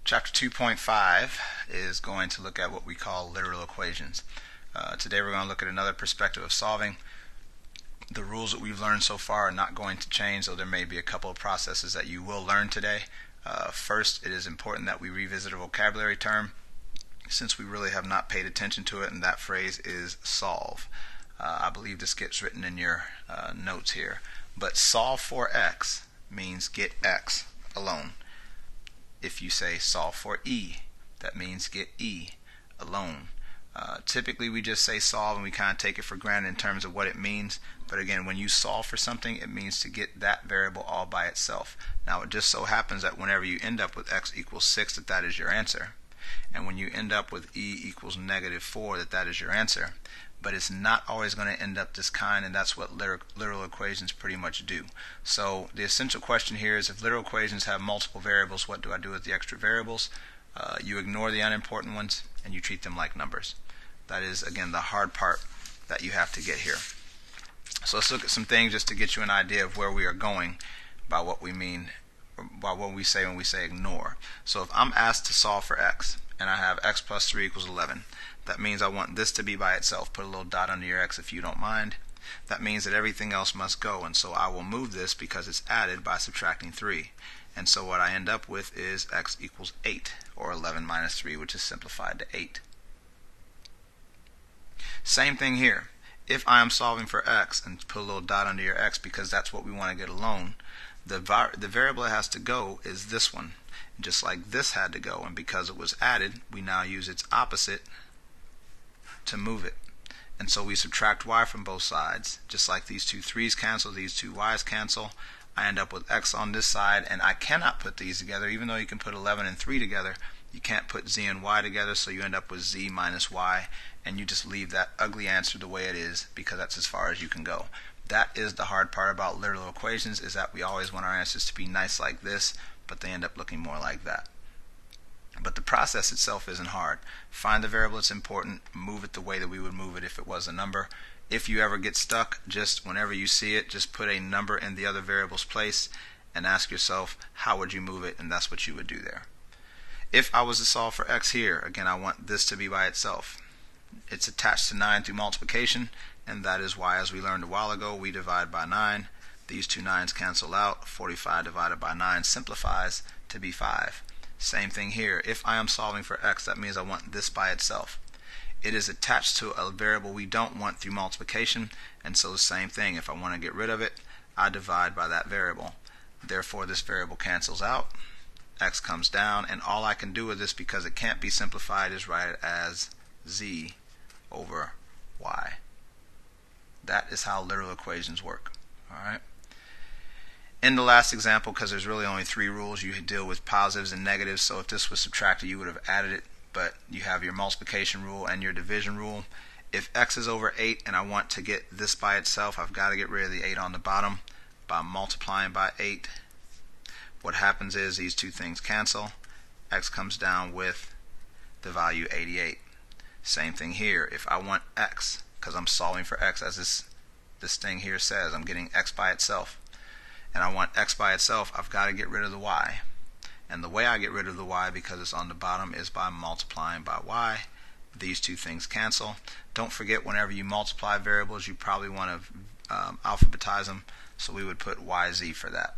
Chapter 2.5 is going to look at what we call literal equations. Today we're going to look at another perspective of solving. The rules that we've learned so far are not going to change, though there may be a couple of processes that you will learn today. First, it is important that we revisit a vocabulary term since we really have not paid attention to it, and that phrase is solve. I believe this gets written in your notes here. But solve for x means get x alone. If you say solve for E, that means get E alone. Typically we just say solve and we kind of take it for granted in terms of what it means, but again, when you solve for something, it means to get that variable all by itself. Now it just so happens that whenever you end up with x equals 6, that is your answer, and when you end up with E equals -4, that is your answer. But it's not always going to end up this kind, and that's what literal equations pretty much do. So the essential question here is, if literal equations have multiple variables, what do I do with the extra variables? You ignore the unimportant ones and you treat them like numbers. That is, again, the hard part that you have to get here. So let's look at some things just to get you an idea of where we are going by what we mean, by what we say when we say ignore. So if I'm asked to solve for x and I have x plus 3 equals 11, that means I want this to be by itself. Put a little dot under your x if you don't mind. That means that everything else must go, and so I will move this because it's added by subtracting 3. And so what I end up with is x equals 8, or 11 minus 3, which is simplified to 8. Same thing here. If I am solving for x, and put a little dot under your x because that's what we want to get alone, the variable that has to go is this one, just like this had to go, and because it was added, we now use its opposite to move it. And so we subtract y from both sides. Just like these two 3's cancel, these two y's cancel. I end up with x on this side, and I cannot put these together. Even though you can put 11 and 3 together, you can't put z and y together, so you end up with z minus y, and you just leave that ugly answer the way it is because that's as far as you can go. That is the hard part about literal equations, is that we always want our answers to be nice like this, but they end up looking more like that. But the process itself isn't hard. Find the variable that's important, move it the way that we would move it if it was a number. If you ever get stuck, just whenever you see it, just put a number in the other variable's place and ask yourself, how would you move it? And that's what you would do there. If I was to solve for x here, again, I want this to be by itself. It's attached to 9 through multiplication, and that is why, as we learned a while ago, we divide by 9. These two 9's cancel out. 45 divided by 9 simplifies to be 5. Same thing here. If I am solving for x, that means I want this by itself. It is attached to a variable we don't want through multiplication, and so the same thing. If I want to get rid of it, I divide by that variable. Therefore, this variable cancels out. X comes down, and all I can do with this, because it can't be simplified, is write it as z over y. That is how literal equations work. Alright? In the last example, because there's really only 3 rules, you deal with positives and negatives, so if this was subtracted you would have added it, but you have your multiplication rule and your division rule. If x is over 8 and I want to get this by itself, I've got to get rid of the 8 on the bottom by multiplying by 8. What happens is these two things cancel. X comes down with the value 88. Same thing here. If I want x, because I'm solving for x, as this thing here says, I'm getting x by itself, and I want x by itself, I've got to get rid of the y. And the way I get rid of the y, because it's on the bottom, is by multiplying by y. These two things cancel. Don't forget, whenever you multiply variables, you probably want to alphabetize them, so we would put yz for that.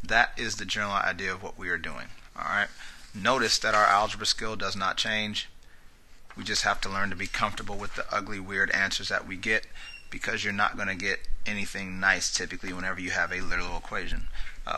That is the general idea of what we are doing. Alright. Notice that our algebra skill does not change. We just have to learn to be comfortable with the ugly, weird answers that we get, because you're not going to get anything nice typically whenever you have a literal equation.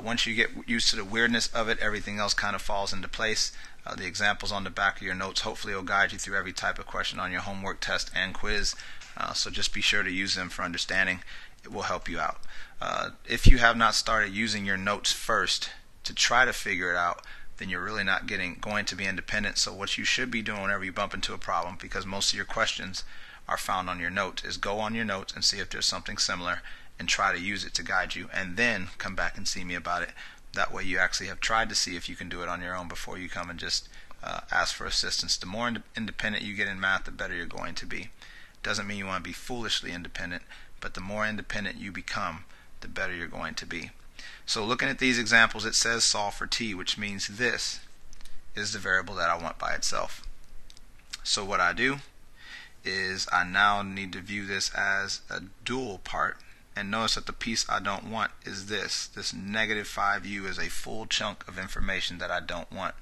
Once you get used to the weirdness of it, everything else kind of falls into place. The examples on the back of your notes hopefully will guide you through every type of question on your homework, test, and quiz. So just be sure to use them for understanding. It will help you out. If you have not started using your notes first to try to figure it out, then you're really not going to be independent. So what you should be doing whenever you bump into a problem, because most of your questions are found on your notes, is go on your notes and see if there's something similar and try to use it to guide you, and then come back and see me about it. That way you actually have tried to see if you can do it on your own before you come and just ask for assistance. The more independent you get in math, the better you're going to be. Doesn't mean you want to be foolishly independent, but the more independent you become, the better you're going to be. So looking at these examples, it says solve for t, which means this is the variable that I want by itself. So what I do is I now need to view this as a dual part, and notice that the piece I don't want is this negative 5u is a full chunk of information that I don't want.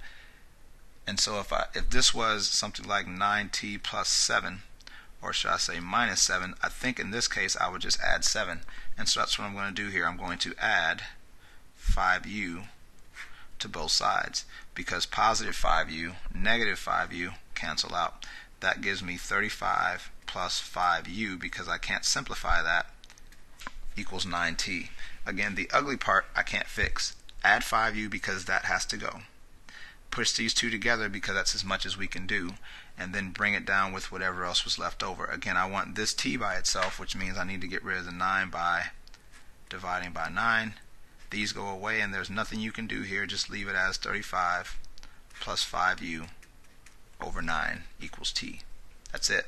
And so if this was something like 9t plus 7, or should I say minus 7, I think in this case I would just add 7. And so that's what I'm going to do here. I'm going to add 5u to both sides, because positive 5u, negative 5u cancel out. That gives me 35 plus 5u, because I can't simplify that, equals 9t. Again, the ugly part I can't fix. Add 5u because that has to go. Push these two together because that's as much as we can do, and then bring it down with whatever else was left over. Again, I want this t by itself, which means I need to get rid of the 9 by dividing by 9. These go away, and there's nothing you can do here. Just leave it as 35 plus 5u over 9 equals t. That's it.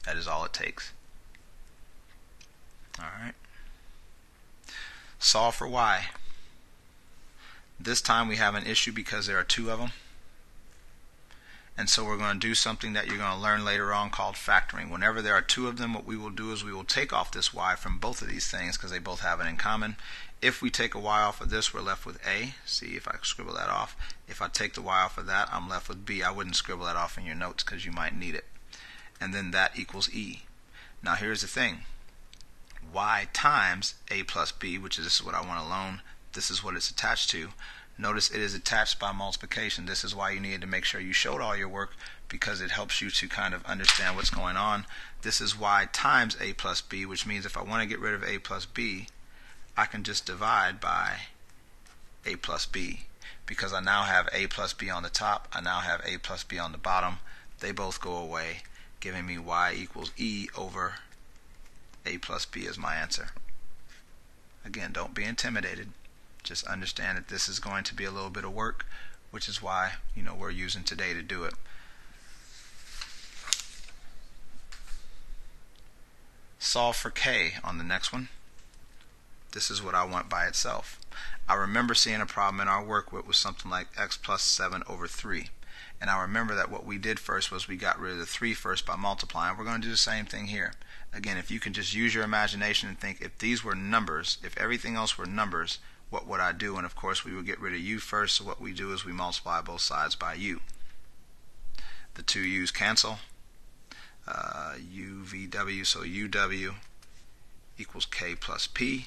That is all it takes. Alright. Solve for y. This time we have an issue because there are two of them. And so we're going to do something that you're going to learn later on called factoring. Whenever there are two of them, what we will do is we will take off this y from both of these things because they both have it in common. If we take a y off of this, we're left with a. See if I scribble that off. If I take the y off of that, I'm left with b. I wouldn't scribble that off in your notes because you might need it. And then that equals e. Now here's the thing. Y times a plus b, which is this is what I want alone. This is what it's attached to. Notice it is attached by multiplication. This is why you needed to make sure you showed all your work, because it helps you to kind of understand what's going on. This is y times a plus b, which means if I want to get rid of a plus b, I can just divide by a plus b, because I now have a plus b on the top, I now have a plus b on the bottom. They both go away, giving me y equals e over a plus b as my answer. Again, don't be intimidated. Just understand that this is going to be a little bit of work, which is why we're using today to do it. Solve for k on the next one. This is what I want by itself. I remember seeing a problem in our work with was something like x plus 7 over 3. And I remember that what we did first was we got rid of the 3 first by multiplying. We're going to do the same thing here. Again, if you can just use your imagination and think, if these were numbers, if everything else were numbers, what would I do? And of course we would get rid of u first, so what we do is we multiply both sides by u. The two u's cancel. UVW, so UW equals k plus p,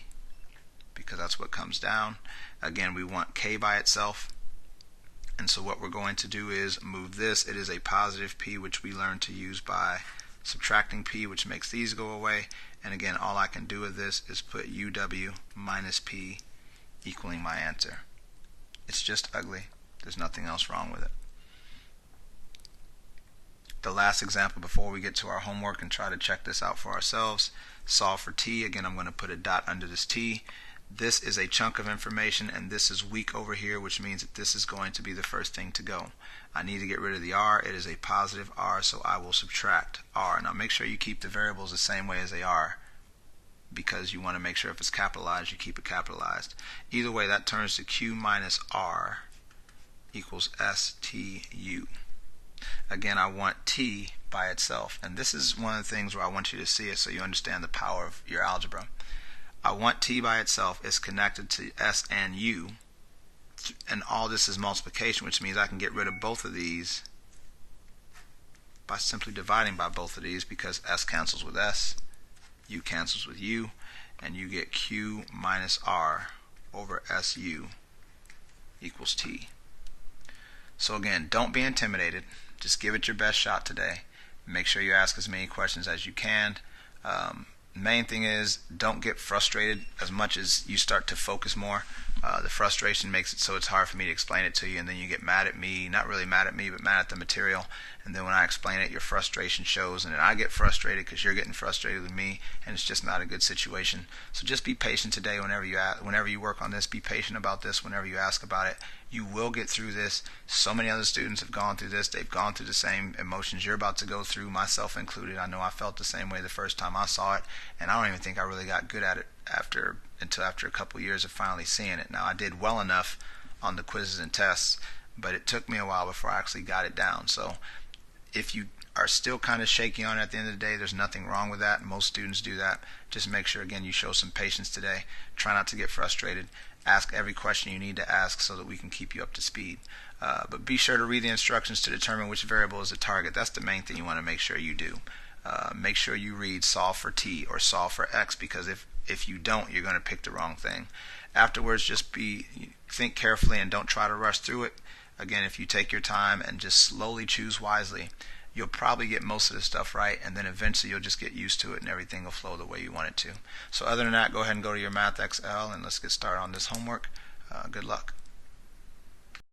because that's what comes down. Again, we want k by itself, and so what we're going to do is move this. It is a positive p, which we learned to use by subtracting p, which makes these go away. And again, all I can do with this is put UW minus p equaling my answer. It's just ugly. There's nothing else wrong with it. The last example before we get to our homework and try to check this out for ourselves. Solve for t. Again, I'm going to put a dot under this t. This is a chunk of information, and this is weak over here, which means that this is going to be the first thing to go. I need to get rid of the r. It is a positive r, so I will subtract r. Now make sure you keep the variables the same way as they are, because you want to make sure if it's capitalized, you keep it capitalized. Either way, that turns to q minus r equals stu. Again, I want t by itself, and this is one of the things where I want you to see it so you understand the power of your algebra. I want t by itself is connected to s and u, and all this is multiplication, which means I can get rid of both of these by simply dividing by both of these, because s cancels with s, u cancels with u, and you get q minus r over su equals t. So again, don't be intimidated. Just give it your best shot today. Make sure you ask as many questions as you can. Main thing is, don't get frustrated as much as you start to focus more. The frustration makes it so it's hard for me to explain it to you, and then you get mad at me, not really mad at me, but mad at the material. And then when I explain it, your frustration shows, and then I get frustrated because you're getting frustrated with me, and it's just not a good situation. So just be patient today. Whenever you work on this, be patient about this. Whenever you ask about it, you will get through this. So many other students have gone through this. They've gone through the same emotions you're about to go through, myself included. I know I felt the same way the first time I saw it, and I don't even think I really got good at it until after a couple years of finally seeing it. Now, I did well enough on the quizzes and tests but it took me a while before I actually got it down. So if you are still kind of shaky on it at the end of the day, there's nothing wrong with that. Most students do that. Just make sure, again, you show some patience today. Try not to get frustrated. Ask every question you need to ask so that we can keep you up to speed. But be sure to read the instructions to determine which variable is the target. That's the main thing you want to make sure you do. Make sure you read solve for t or solve for x, because if you don't, you're going to pick the wrong thing. Afterwards, just think carefully and don't try to rush through it. Again, if you take your time and just slowly choose wisely, you'll probably get most of the stuff right, and then eventually you'll just get used to it and everything will flow the way you want it to. So other than that, go ahead and go to your Math XL and let's get started on this homework. Good luck.